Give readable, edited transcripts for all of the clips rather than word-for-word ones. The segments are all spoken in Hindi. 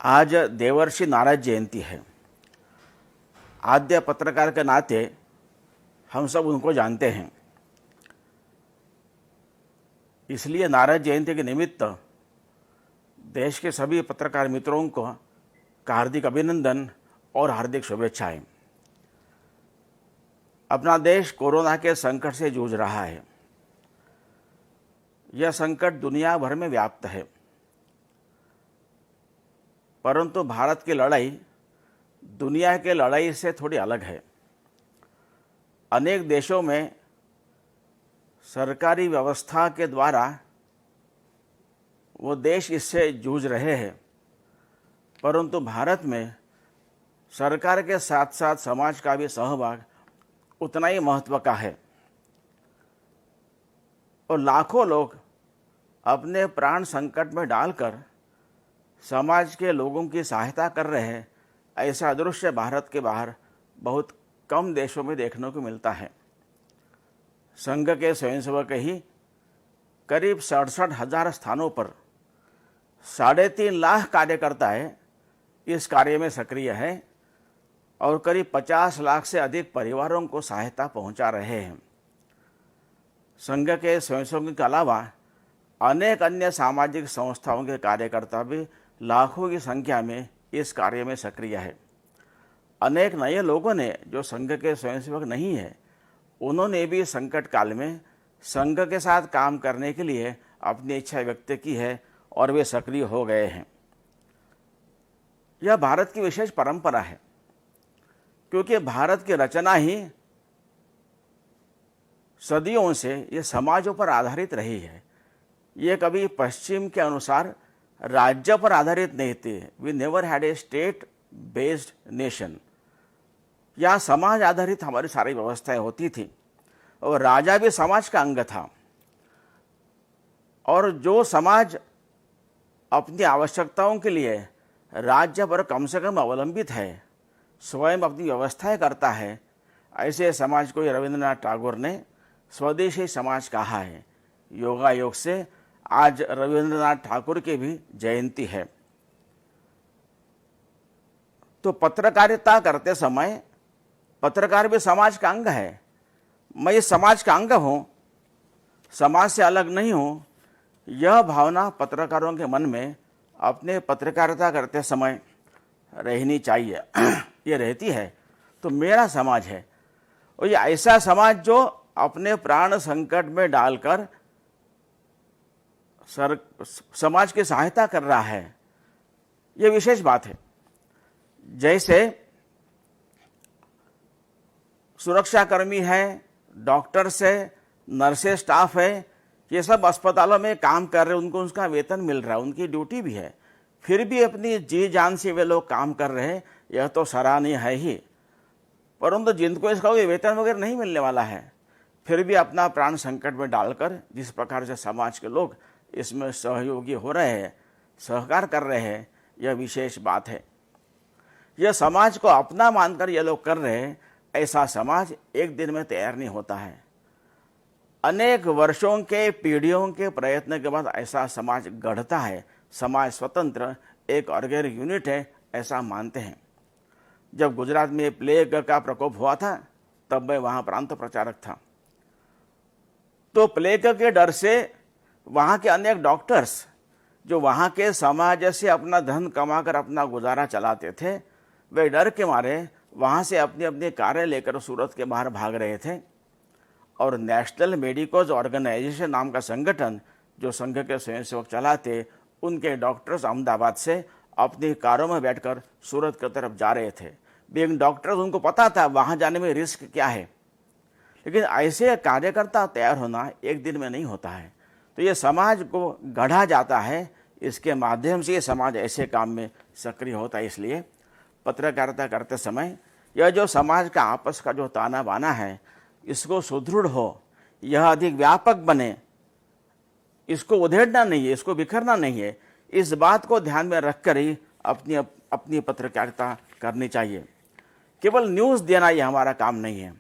आज देवर्षि नारद जयंती है। आद्य पत्रकार के नाते हम सब उनको जानते हैं, इसलिए नारद जयंती के निमित्त देश के सभी पत्रकार मित्रों को हार्दिक अभिनंदन और हार्दिक शुभेच्छाएं। अपना देश कोरोना के संकट से जूझ रहा है। यह संकट दुनिया भर में व्याप्त है, परंतु भारत की लड़ाई दुनिया के लड़ाई से थोड़ी अलग है। अनेक देशों में सरकारी व्यवस्था के द्वारा वो देश इससे जूझ रहे हैं, परंतु भारत में सरकार के साथ साथ समाज का भी सहभाग उतना ही महत्व का है और लाखों लोग अपने प्राण संकट में डालकर समाज के लोगों की सहायता कर रहे हैं। ऐसा दृश्य भारत के बाहर बहुत कम देशों में देखने को मिलता है। संघ के स्वयंसेवक ही करीब 67,000 स्थानों पर 3.5 लाख कार्यकर्ता इस कार्य में सक्रिय है और करीब 50 लाख से अधिक परिवारों को सहायता पहुंचा रहे हैं। संघ के स्वयंसेवकों के अलावा अनेक अन्य सामाजिक संस्थाओं के कार्यकर्ता भी लाखों की संख्या में इस कार्य में सक्रिय है। अनेक नए लोगों ने जो संघ के स्वयंसेवक नहीं है, उन्होंने भी संकट काल में संघ के साथ काम करने के लिए अपनी इच्छा व्यक्त की है और वे सक्रिय हो गए हैं। यह भारत की विशेष परंपरा है, क्योंकि भारत की रचना ही सदियों से ये समाजों पर आधारित रही है। ये कभी पश्चिम के अनुसार राज्य पर आधारित नहीं थी। We never had a state based nation. या समाज आधारित हमारी सारी व्यवस्थाएं होती थी और राजा भी समाज का अंग था। और जो समाज अपनी आवश्यकताओं के लिए राज्य पर कम से कम अवलंबित है, स्वयं अपनी व्यवस्थाएं करता है, ऐसे समाज को रविंद्रनाथ टैगोर ने स्वदेशी समाज कहा है। योगायोग से आज रविंद्रनाथ ठाकुर की भी जयंती है। तो पत्रकारिता करते समय पत्रकार भी समाज का अंग है। मैं इस समाज का अंग हूं, समाज से अलग नहीं हूं, यह भावना पत्रकारों के मन में अपने पत्रकारिता करते समय रहनी चाहिए। ये रहती है तो मेरा समाज है, और ये ऐसा समाज जो अपने प्राण संकट में डालकर समाज की सहायता कर रहा है। यह विशेष बात है। जैसे सुरक्षाकर्मी है, डॉक्टर्स है, नर्सेस स्टाफ है, ये सब अस्पतालों में काम कर रहे हैं, उनको उसका वेतन मिल रहा है, उनकी ड्यूटी भी है, फिर भी अपनी जी जान से वे लोग काम कर रहे हैं। यह तो सराहनीय है ही, परंतु जिनको इसका वेतन वगैरह नहीं मिलने वाला है, फिर भी अपना प्राण संकट में डालकर जिस प्रकार से समाज के लोग इसमें सहयोगी हो रहे हैं, सहकार कर रहे हैं, यह विशेष बात है। यह समाज को अपना मानकर ये लोग कर रहे हैं। ऐसा समाज एक दिन में तैयार नहीं होता है। अनेक वर्षों के, पीढ़ियों के प्रयत्न के बाद ऐसा समाज गढ़ता है। समाज स्वतंत्र एक ऑर्गेनिक यूनिट है, ऐसा मानते हैं। जब गुजरात में प्लेग का प्रकोप हुआ था, तब मैं वहां प्रांत प्रचारक था। तो प्लेग के डर से वहाँ के अनेक डॉक्टर्स जो वहाँ के समाज से अपना धन कमाकर अपना गुजारा चलाते थे, वे डर के मारे वहाँ से अपनी अपनी कारें लेकर सूरत के बाहर भाग रहे थे। और नेशनल मेडिकोज ऑर्गेनाइजेशन नाम का संगठन जो संघ के स्वयंसेवक चलाते, उनके डॉक्टर्स अहमदाबाद से अपनी कारों में बैठकर सूरत की तरफ जा रहे थे। बीइंग डॉक्टर्स, उनको पता था वहाँ जाने में रिस्क क्या है, लेकिन ऐसे कार्यकर्ता तैयार होना एक दिन में नहीं होता है। तो ये समाज को गढ़ा जाता है, इसके माध्यम से ये समाज ऐसे काम में सक्रिय होता है। इसलिए पत्रकारिता करते समय यह जो समाज का आपस का जो ताना बाना है, इसको सुदृढ़ हो, यह अधिक व्यापक बने, इसको उधेड़ना नहीं है, इसको बिखरना नहीं है। इस बात को ध्यान में रखकर ही अपनी पत्रकारिता करनी चाहिए। केवल न्यूज़ देना ये हमारा काम नहीं है।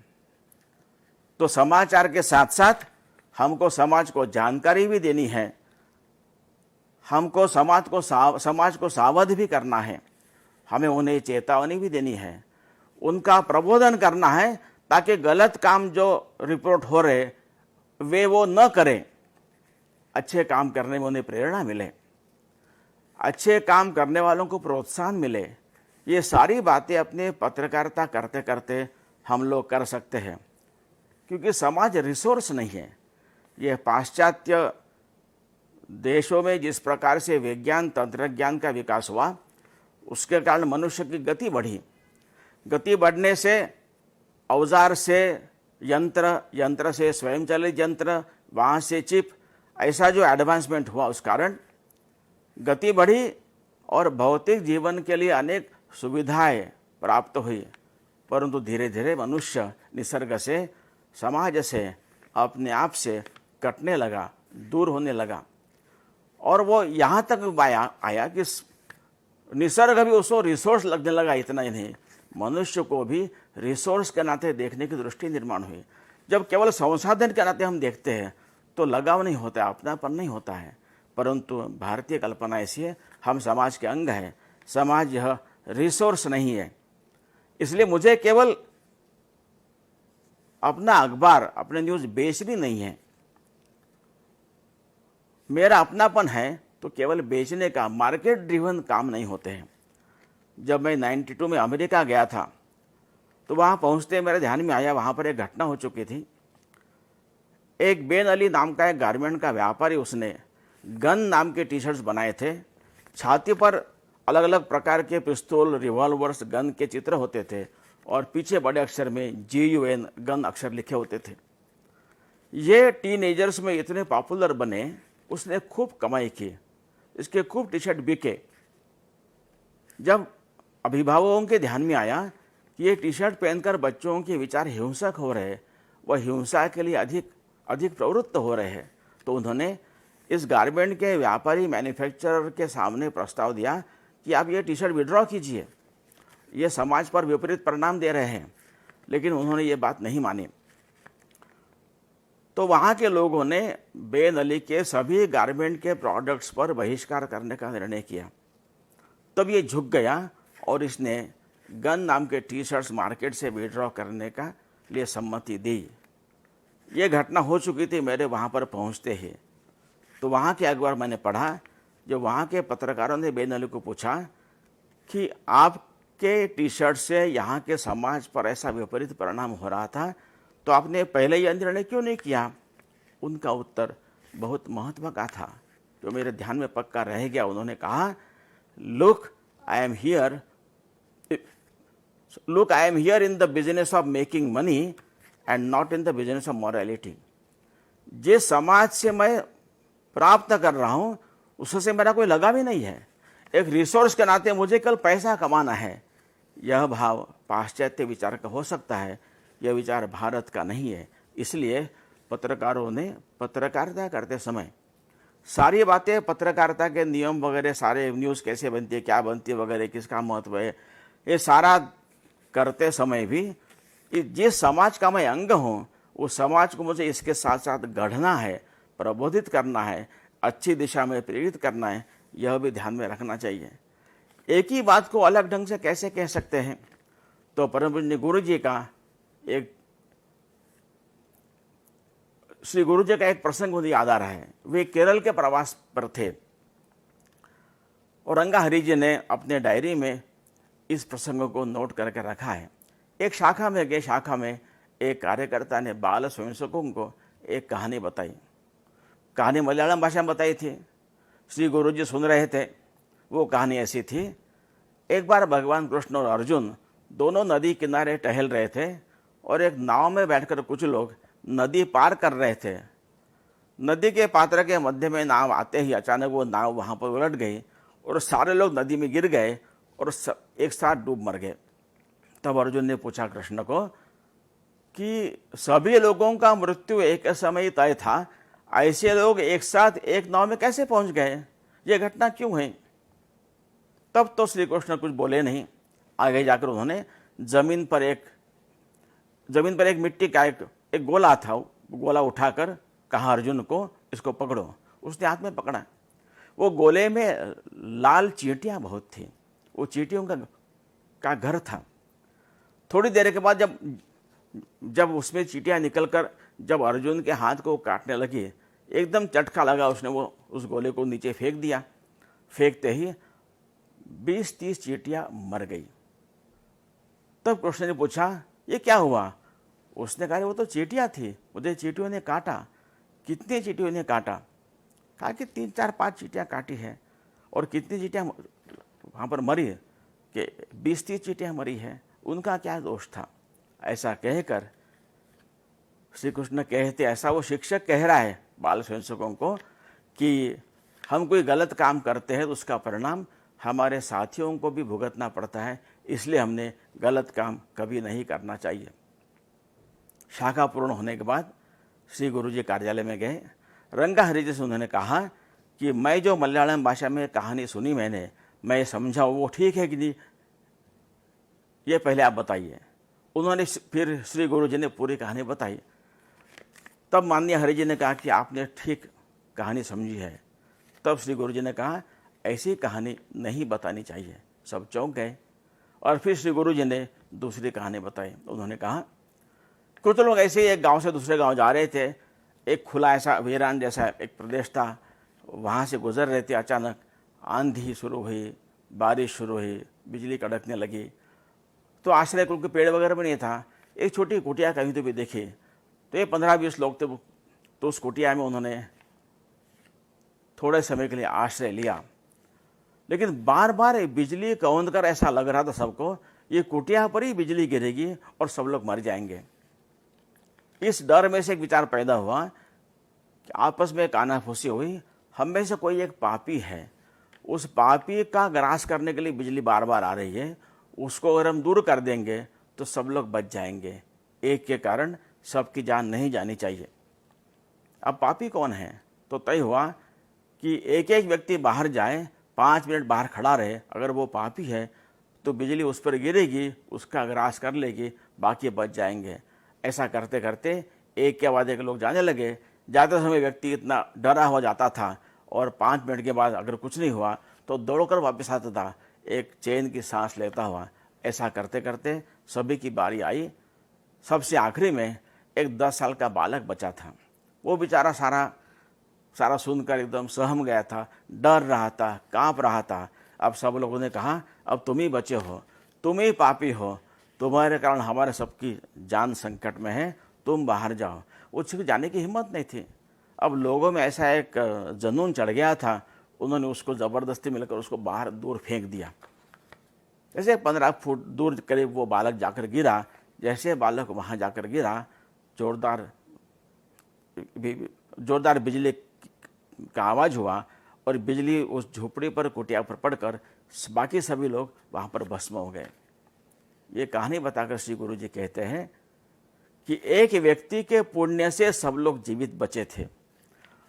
तो समाचार के साथ साथ हमको समाज को जानकारी भी देनी है। हमको समाज को सावध भी करना है, हमें उन्हें चेतावनी भी देनी है, उनका प्रबोधन करना है ताकि गलत काम जो रिपोर्ट हो रहे वे वो न करें, अच्छे काम करने में उन्हें प्रेरणा मिले, अच्छे काम करने वालों को प्रोत्साहन मिले। ये सारी बातें अपने पत्रकारिता करते करते हम लोग कर सकते हैं, क्योंकि समाज रिसोर्स नहीं है। यह पाश्चात्य देशों में जिस प्रकार से विज्ञान तंत्रज्ञान का विकास हुआ, उसके कारण मनुष्य की गति बढ़ी। गति बढ़ने से औजार से यंत्र, यंत्र से स्वयंचलित यंत्र, वहाँ से चिप, ऐसा जो एडवांसमेंट हुआ उस कारण गति बढ़ी और भौतिक जीवन के लिए अनेक सुविधाएं प्राप्त हुई। परंतु धीरे धीरे मनुष्य निसर्ग से, समाज से, अपने आप से कटने लगा, दूर होने लगा, और वो यहाँ तक आया कि निसर्ग भी उसको रिसोर्स लगने लगा। इतना ही नहीं, मनुष्य को भी रिसोर्स के नाते देखने की दृष्टि निर्माण हुई। जब केवल संसाधन के नाते हम देखते हैं तो लगाव नहीं होता, अपनापन नहीं होता है। परंतु भारतीय कल्पना ऐसी है, हम समाज के अंग हैं, समाज यह रिसोर्स नहीं है। इसलिए मुझे केवल अपना अखबार, अपने न्यूज़ बेचनी नहीं है। मेरा अपनापन है तो केवल बेचने का, मार्केट ड्रिवन काम नहीं होते हैं। जब मैं 92 में अमेरिका गया था तो वहाँ पहुँचते मेरे ध्यान में आया, वहाँ पर एक घटना हो चुकी थी। एक बेन अली नाम का एक गारमेंट का व्यापारी, उसने गन नाम के टी शर्ट्स बनाए थे। छाती पर अलग अलग प्रकार के पिस्तौल, रिवॉल्वर्स, गन के चित्र होते थे और पीछे बड़े अक्षर में GUN गन अक्षर लिखे होते थे। ये टीनेजर्स में इतने पॉपुलर बने, उसने खूब कमाई की, इसके खूब टी शर्ट बिके। जब अभिभावकों के ध्यान में आया कि ये टी शर्ट पहनकर बच्चों के विचार हिंसक हो रहे, वह हिंसा के लिए अधिक प्रवृत्त हो रहे हैं, तो उन्होंने इस गारमेंट के व्यापारी मैन्युफैक्चरर के सामने प्रस्ताव दिया कि आप ये टी शर्ट विड्रॉ कीजिए, ये समाज पर विपरीत परिणाम दे रहे हैं। लेकिन उन्होंने ये बात नहीं मानी। तो वहाँ के लोगों ने बेन अली के सभी गारमेंट के प्रोडक्ट्स पर बहिष्कार करने का निर्णय किया। तब ये झुक गया और इसने गन नाम के टी शर्ट्स मार्केट से विड्रॉ करने का लिए सम्मति दी। ये घटना हो चुकी थी मेरे वहाँ पर पहुँचते ही। तो वहाँ के अखबार मैंने पढ़ा, जो वहाँ के पत्रकारों ने बेन अली को पूछा कि आपके टी शर्ट से यहाँ के समाज पर ऐसा विपरीत परिणाम हो रहा था, तो आपने पहले यह निर्णय क्यों नहीं किया? उनका उत्तर बहुत महत्व का था, जो मेरे ध्यान में पक्का रह गया। उन्होंने कहा, look I am here in the business of making money and not in the business of morality. जिस समाज से मैं प्राप्त कर रहा हूँ उससे मेरा कोई लगाव ही नहीं है, एक रिसोर्स के नाते मुझे कल पैसा कमाना है। यह भाव पाश्चात्य विचार का हो सकता है, यह विचार भारत का नहीं है। इसलिए पत्रकारों ने पत्रकारिता करते समय सारी बातें, पत्रकारिता के नियम वगैरह, सारे न्यूज़ कैसे बनती है, क्या बनती है वगैरह, किसका महत्व है, ये सारा करते समय भी जिस समाज का मैं अंग हूँ उस समाज को मुझे इसके साथ साथ गढ़ना है, प्रबोधित करना है, अच्छी दिशा में प्रेरित करना है, यह भी ध्यान में रखना चाहिए। एक ही बात को अलग ढंग से कैसे कह सकते हैं? तो परम पूज्य गुरु जी का एक प्रसंग मुझे याद आ रहा है। वे केरल के प्रवास पर थे और रंगा हरि जी ने अपने डायरी में इस प्रसंग को नोट करके रखा है। एक शाखा में गए, शाखा में एक कार्यकर्ता ने बाल स्वयंसेवकों को एक कहानी बताई। कहानी मलयालम भाषा में बताई थी। श्री गुरु जी सुन रहे थे। वो कहानी ऐसी थी, एक बार भगवान कृष्ण और अर्जुन दोनों नदी किनारे टहल रहे थे और एक नाव में बैठकर कुछ लोग नदी पार कर रहे थे। नदी के पात्र के मध्य में नाव आते ही अचानक वो नाव वहाँ पर उलट गई और सारे लोग नदी में गिर गए और एक साथ डूब मर गए। तब अर्जुन ने पूछा कृष्ण को कि सभी लोगों का मृत्यु एक समय तय था, ऐसे लोग एक साथ एक नाव में कैसे पहुंच गए? ये घटना क्यों है? तब तो श्री कृष्ण कुछ बोले नहीं। आगे जाकर उन्होंने जमीन पर एक मिट्टी का एक गोला था, गोला उठाकर कहा अर्जुन को, इसको पकड़ो। उसने हाथ में पकड़ा। वो गोले में लाल चींटियां बहुत थी, वो चींटियों का घर था। थोड़ी देर के बाद जब उसमें चींटियां निकलकर जब अर्जुन के हाथ को काटने लगी, एकदम चटका लगा, उसने वो उस गोले को नीचे फेंक दिया। फेंकते ही 20-30 चींटियां मर गई। तब कृष्ण ने पूछा ये क्या हुआ? उसने कहा वो तो चींटियां थी, मुझे चींटियों ने काटा। कितनी चींटियों ने काटा? कहा कि 3-4-5 चींटियां काटी है। और कितनी चींटियां वहाँ पर मरी? कि 20-30 चींटियां मरी है, उनका क्या दोष था? ऐसा कहकर श्री कृष्ण कहते, ऐसा वो शिक्षक कह रहा है बाल स्वयंसेवकों को कि हम कोई गलत काम करते हैं तो उसका परिणाम हमारे साथियों को भी भुगतना पड़ता है, इसलिए हमने गलत काम कभी नहीं करना चाहिए। शाखा पूर्ण होने के बाद श्री गुरुजी कार्यालय में गए। रंगा हरि जी से उन्होंने कहा कि मैं जो मलयालम भाषा में कहानी सुनी मैं समझा वो ठीक है कि नहीं, ये पहले आप बताइए। उन्होंने फिर श्री गुरुजी ने पूरी कहानी बताई। तब माननीय हरि जी ने कहा कि आपने ठीक कहानी समझी है। तब श्री गुरुजी ने कहा ऐसी कहानी नहीं बतानी चाहिए। सब चौंक गए और फिर श्री गुरुजी ने दूसरी कहानी बताई। उन्होंने कहा कुछ लोग ऐसे ही एक गांव से दूसरे गांव जा रहे थे। एक खुला ऐसा वीरान जैसा एक प्रदेश था, वहाँ से गुजर रहे थे। अचानक आंधी शुरू हुई, बारिश शुरू हुई, बिजली कड़कने लगी। तो आश्रय कुल के पेड़ वगैरह भी नहीं था। एक छोटी कुटिया कहीं तो भी देखी, तो ये 15-20 लोग थे। तो उस कुटिया में उन्होंने थोड़े समय के लिए आश्रय लिया, लेकिन बार बार बिजली कौंध कर ऐसा लग रहा था सबको ये कुटिया पर ही बिजली गिरेगी और सब लोग मर जाएंगे। इस डर में से एक विचार पैदा हुआ कि आपस में कानाफूसी हुई, हम में से कोई एक पापी है, उस पापी का ग्रास करने के लिए बिजली बार बार आ रही है, उसको अगर हम दूर कर देंगे तो सब लोग बच जाएंगे। एक के कारण सबकी जान नहीं जानी चाहिए। अब पापी कौन है? तो तय हुआ कि एक एक व्यक्ति बाहर जाए, 5 मिनट बाहर खड़ा रहे। अगर वो पापी है तो बिजली उस पर गिरेगी, उसका ग्रास कर लेगी, बाकी बच जाएंगे। ऐसा करते करते एक के बाद एक लोग जाने लगे। जाते समय व्यक्ति इतना डरा हुआ जाता था और 5 मिनट के बाद अगर कुछ नहीं हुआ तो दौड़कर वापस आता था, एक चैन की सांस लेता हुआ। ऐसा करते करते सभी की बारी आई। सबसे आखिरी में एक 10 साल का बालक बचा था। वो बेचारा सारा सुनकर एकदम सहम गया था, डर रहा था, कांप रहा था। अब सब लोगों ने कहा अब तुम ही बचे हो, तुम ही पापी हो, तुम्हारे कारण हमारे सबकी जान संकट में है, तुम बाहर जाओ। उसकी जाने की हिम्मत नहीं थी। अब लोगों में ऐसा एक जुनून चढ़ गया था, उन्होंने उसको ज़बरदस्ती मिलकर उसको बाहर दूर फेंक दिया। जैसे 15 फुट दूर करीब वो बालक जाकर गिरा। जैसे बालक वहाँ जाकर गिरा, जोरदार बिजली का आवाज़ हुआ और बिजली उस झोपड़ी पर, कुटिया पर पड़कर बाकी सभी लोग वहाँ पर भस्म हो गए। ये कहानी बताकर श्री गुरु जी कहते हैं कि एक व्यक्ति के पुण्य से सब लोग जीवित बचे थे।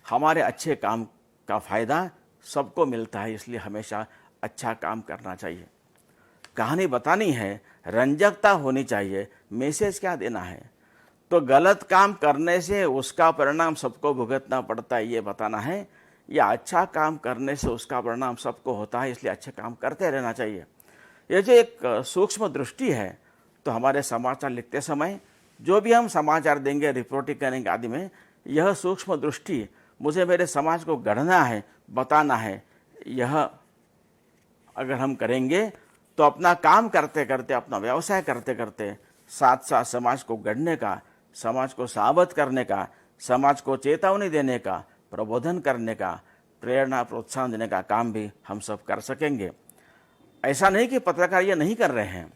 हमारे अच्छे काम का फायदा सबको मिलता है, इसलिए हमेशा अच्छा काम करना चाहिए। कहानी बतानी है, रंजकता होनी चाहिए, मैसेज क्या देना है। तो गलत काम करने से उसका परिणाम सबको भुगतना पड़ता है, ये बताना है, या अच्छा काम करने से उसका परिणाम सबको होता है, इसलिए अच्छे काम करते रहना चाहिए। ये जो एक सूक्ष्म दृष्टि है, तो हमारे समाचार लिखते समय जो भी हम समाचार देंगे, रिपोर्टिंग करेंगे आदि में, यह सूक्ष्म दृष्टि मुझे मेरे समाज को गढ़ना है, बताना है, यह अगर हम करेंगे तो अपना काम करते करते, अपना व्यवसाय करते करते साथ साथ समाज को गढ़ने का, समाज को सावध करने का, समाज को चेतावनी देने का, प्रबोधन करने का, प्रेरणा प्रोत्साहन देने का काम भी हम सब कर सकेंगे। ऐसा नहीं कि पत्रकार ये नहीं कर रहे हैं,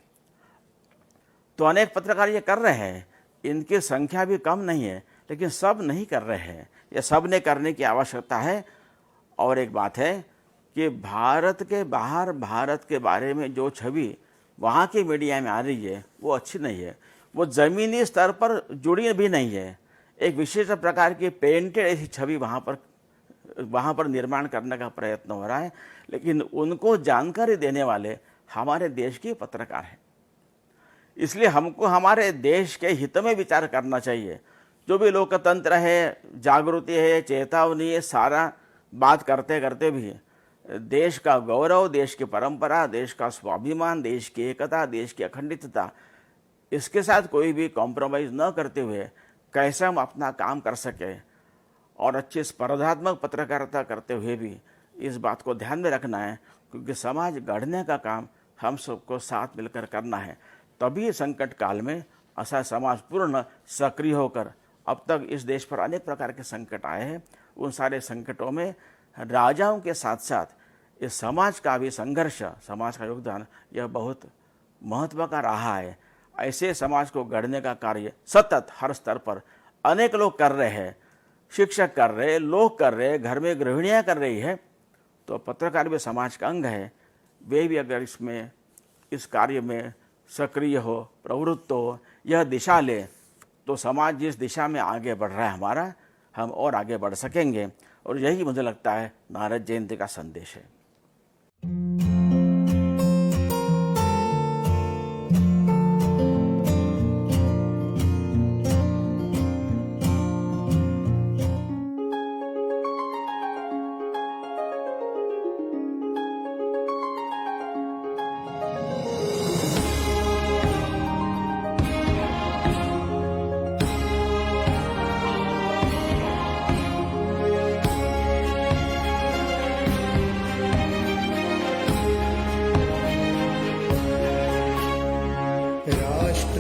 तो अनेक पत्रकार ये कर रहे हैं, इनकी संख्या भी कम नहीं है, लेकिन सब नहीं कर रहे हैं। ये सब ने करने की आवश्यकता है। और एक बात है कि भारत के बाहर भारत के बारे में जो छवि वहाँ की मीडिया में आ रही है वो अच्छी नहीं है, वो ज़मीनी स्तर पर जुड़ी भी नहीं है। एक विशेष प्रकार की पेंटेड ऐसी छवि वहाँ पर निर्माण करने का प्रयत्न हो रहा है, लेकिन उनको जानकारी देने वाले हमारे देश के पत्रकार हैं। इसलिए हमको हमारे देश के हित में विचार करना चाहिए। जो भी लोकतंत्र है, जागृति है, चेतावनी है, सारा बात करते करते भी देश का गौरव, देश की परंपरा, देश का स्वाभिमान, देश की एकता, देश की अखंडितता, इसके साथ कोई भी कॉम्प्रोमाइज़ न करते हुए कैसे हम अपना काम कर सके और अच्छी स्पर्धात्मक पत्रकारिता करते हुए भी इस बात को ध्यान में रखना है, क्योंकि समाज गढ़ने का काम हम सबको साथ मिलकर करना है। तभी संकट काल में ऐसा समाज पूर्ण सक्रिय होकर, अब तक इस देश पर अनेक प्रकार के संकट आए हैं, उन सारे संकटों में राजाओं के साथ साथ इस समाज का भी संघर्ष, समाज का योगदान यह बहुत महत्व का रहा है। ऐसे समाज को गढ़ने का कार्य सतत हर स्तर पर अनेक लोग कर रहे हैं, शिक्षक कर रहे हैं, लोग कर रहे हैं, घर में गृहिणियाँ कर रही है। तो पत्रकार भी समाज का अंग है, वे भी अगर इसमें इस कार्य में सक्रिय हो, प्रवृत्त हो, यह दिशा ले, तो समाज जिस दिशा में आगे बढ़ रहा है हमारा, हम और आगे बढ़ सकेंगे। और यही मुझे लगता है नारद जयंती का संदेश है।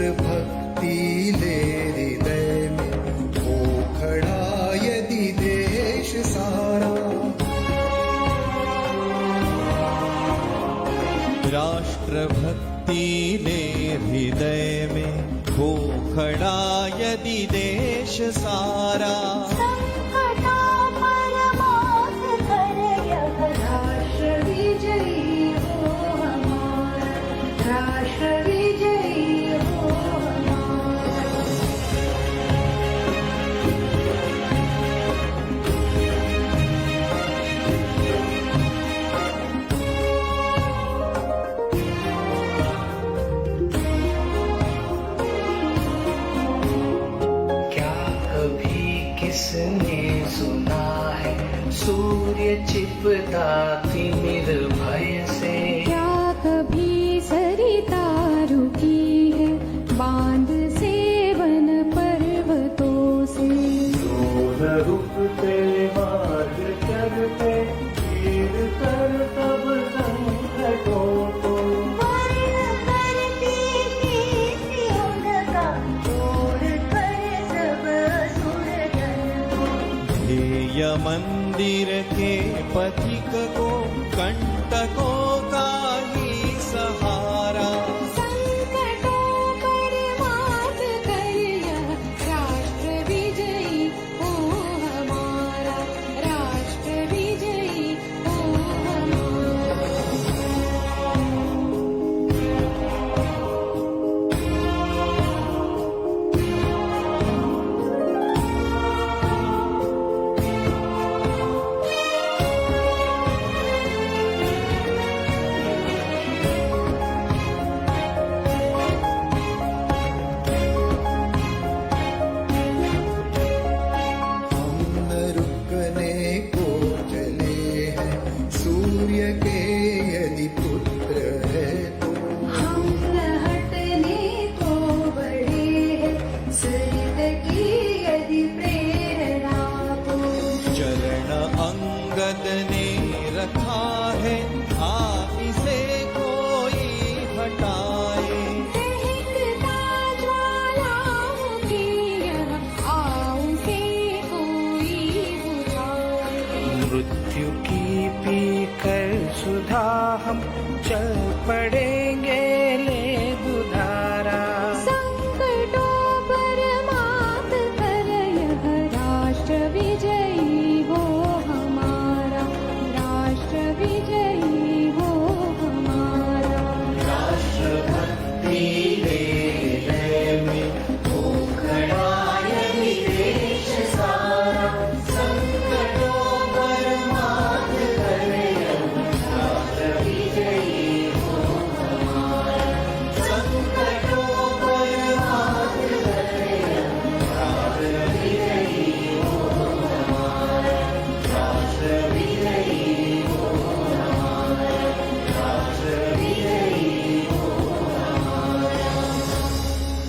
भक्ति ले हृदय में हो खड़ा यदि देश सारा। राष्ट्र भक्ति ले हृदय में हो खड़ा यदि देश सारा। संकटा परमार्थ कर यह राष्ट्र विजयी हो हमारा, राष्ट्र विजयी हो हमारा। क्या कभी किसने सुना है सूर्य छिपता तिमिर भय से। क्या कभी सरिता रुकी है बांध से वन पर्वतों से। न रुकते मार्ग चलते तीर कर तब संकटों को। वर्ण करती कीर्ति उनका छोड़ कर सब असुर जन को। ध्येय मंदिर के पथिक को कंटकों का ही सहारा। संकटों पर मात कर यह राष्ट्र विजयी हो हमारा, राष्ट्र विजयी हो हमारा। हम न रुकने को चले हैं सूर्य के यदि पुत्र है तो। हम न हटने को बड़े हैं सरित की यदि प्रेरणा को। चरण अंगद ने रखा है आ इसे कोई हटाए। दहकता ज्वालाओं की यह आऊ से कोई बुझाए। मृत्यु की पी कर सुधा हम चल पड़ेंगे